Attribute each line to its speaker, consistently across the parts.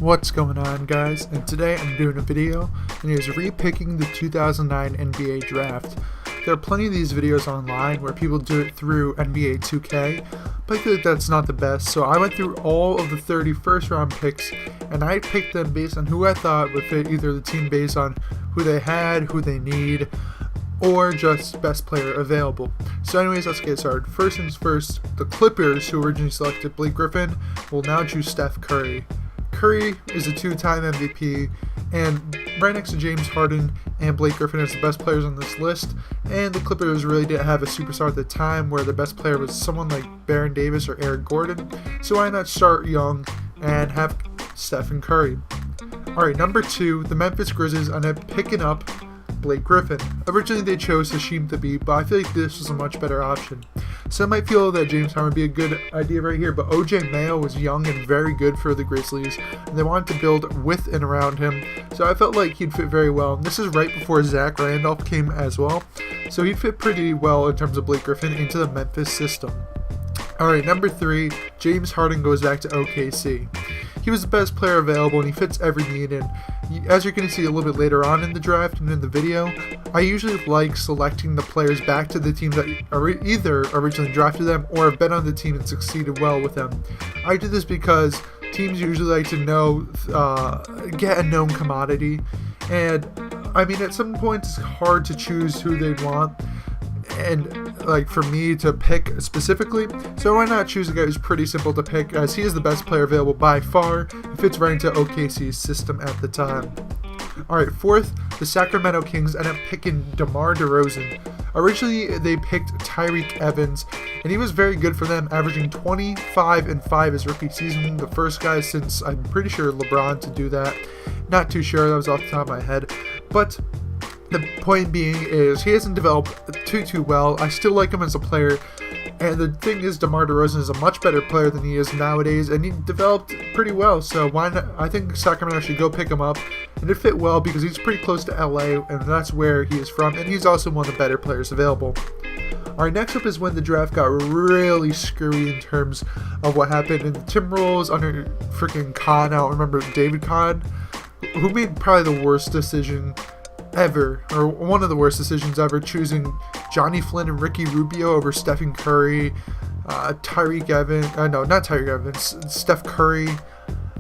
Speaker 1: What's going on, guys? And today I'm doing a video and it is repicking the 2009 NBA draft. There are plenty of these videos online where people do it through NBA 2K, but I feel like that's not the best, so I went through all of the 30 first round picks and I picked them based on who I thought would fit either the team based on who they had, who they need, or just best player available. So anyways, let's get started. First things first, the Clippers, who originally selected Blake Griffin, will now choose Steph Curry. Curry is a two-time MVP, and right next to James Harden and Blake Griffin as the best players on this list, and the Clippers really didn't have a superstar at the time where the best player was someone like Baron Davis or Eric Gordon, so why not start young and have Stephen Curry. Alright, number 2, the Memphis Grizzlies ended up picking up Blake Griffin. Originally they chose Hasheem Thabeet, but I feel like this was a much better option. Some might feel that James Harden would be a good idea right here, but OJ Mayo was young and very good for the Grizzlies, and they wanted to build with and around him, so I felt like he'd fit very well. And this is right before Zach Randolph came as well, so he'd fit pretty well in terms of Blake Griffin into the Memphis system. Alright, number 3, James Harden goes back to OKC. He was the best player available and he fits every need, and as you're going to see a little bit later on in the draft and in the video, I usually like selecting the players back to the teams that either originally drafted them or have been on the team and succeeded well with them. I do this because teams usually like to know, get a known commodity, and I mean at some points it's hard to choose who they want, and like for me to pick specifically, so why not choose a guy who's pretty simple to pick, as he is the best player available by far and fits right into OKC's system at the time. Alright, 4th, the Sacramento Kings end up picking DeMar DeRozan. Originally they picked Tyreke Evans, and he was very good for them, averaging 25 and 5 his rookie season, the first guy since I'm pretty sure LeBron to do that. Not too sure, that was off the top of my head, but the point being is he hasn't developed too well. I still like him as a player, and the thing is DeMar DeRozan is a much better player than he is nowadays, and he developed pretty well, so why not? I think Sacramento should go pick him up, and it fit well because he's pretty close to LA, and that's where he is from, and he's also one of the better players available. Alright, next up is when the draft got really screwy in terms of what happened in the Timberwolves under freaking Kahn. I don't remember David Kahn, who made probably the worst decision ever, or one of the worst decisions ever, choosing Johnny Flynn and Ricky Rubio over Stephen Curry, Tyreke Evans, not Tyreke Evans, Steph Curry,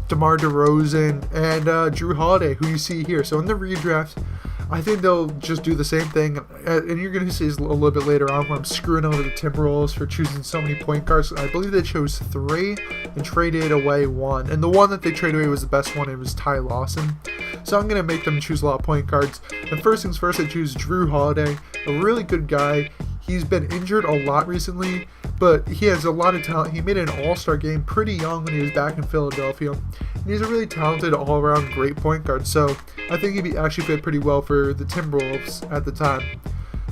Speaker 1: DeMar DeRozan, and Jrue Holiday, who you see here. So in the redraft, I think they'll just do the same thing, and you're going to see a little bit later on where I'm screwing over the Timberwolves for choosing so many point guards. I believe they chose 3 and traded away 1, and the one that they traded away was the best one. It was Lawson. So I'm going to make them choose a lot of point guards. And first things first, I choose Jrue Holiday, a really good guy. He's been injured a lot recently, but he has a lot of talent. He made an all-star game pretty young when he was back in Philadelphia. And he's a really talented, all-around great point guard, so I think he'd actually fit pretty well for the Timberwolves at the time.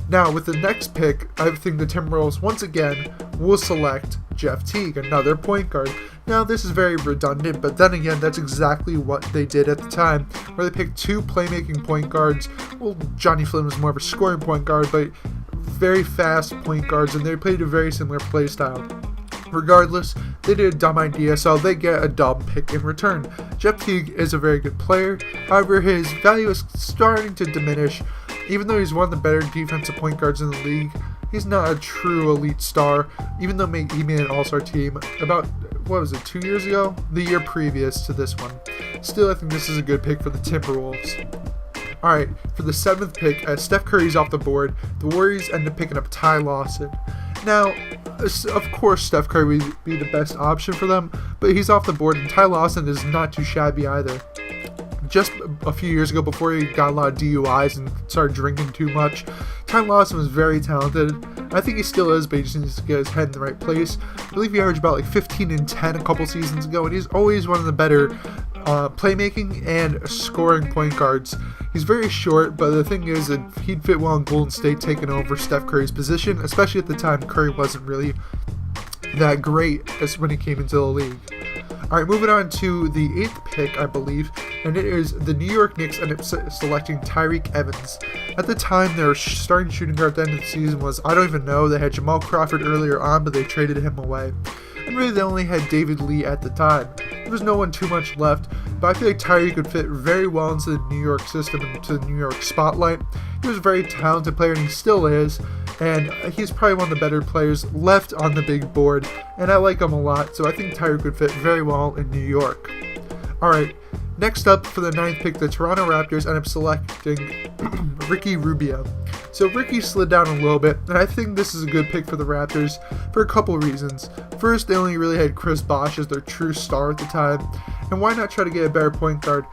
Speaker 1: Now, with the next pick, I think the Timberwolves, once again, will select Jeff Teague, another point guard. Now, this is very redundant, but then again, that's exactly what they did at the time, where they picked 2 playmaking point guards. Well, Johnny Flynn was more of a scoring point guard, but very fast point guards, and they played a very similar play style. Regardless, they did a dumb idea, so they get a dumb pick in return. Jeff Teague is a very good player, however his value is starting to diminish. Even though he's one of the better defensive point guards in the league, he's not a true elite star, even though he made an all-star team about, 2 years ago? The year previous to this one. Still, I think this is a good pick for the Timberwolves. Alright, for the 7th pick, as Steph Curry's off the board, the Warriors end up picking up Lawson. Now, of course Steph Curry would be the best option for them, but he's off the board, and Lawson is not too shabby either. Just a few years ago, before he got a lot of DUIs and started drinking too much, Lawson was very talented. I think he still is, but he just needs to get his head in the right place. I believe he averaged about like 15 and 10 a couple seasons ago, and he's always one of the better playmaking and scoring point guards. He's very short, but the thing is that he'd fit well in Golden State taking over Steph Curry's position, especially at the time Curry wasn't really that great as when he came into the league. Alright, moving on to the 8th pick, I believe, and it is the New York Knicks end up selecting Tyreke Evans. At the time, their starting shooting guard at the end of the season was, I don't even know, they had Jamal Crawford earlier on, but they traded him away. and really they only had David Lee at the time. There was no one too much left, but I feel like Tyreke would fit very well into the New York system and into the New York spotlight. He was a very talented player, and he still is, and he's probably one of the better players left on the big board, and I like him a lot, so I think Tyreke would fit very well in New York. Alright, next up for the 9th pick, the Toronto Raptors end up selecting Ricky Rubio. So Ricky slid down a little bit, and I think this is a good pick for the Raptors for a couple reasons. First, they only really had Chris Bosh as their true star at the time, and why not try to get a better point guard?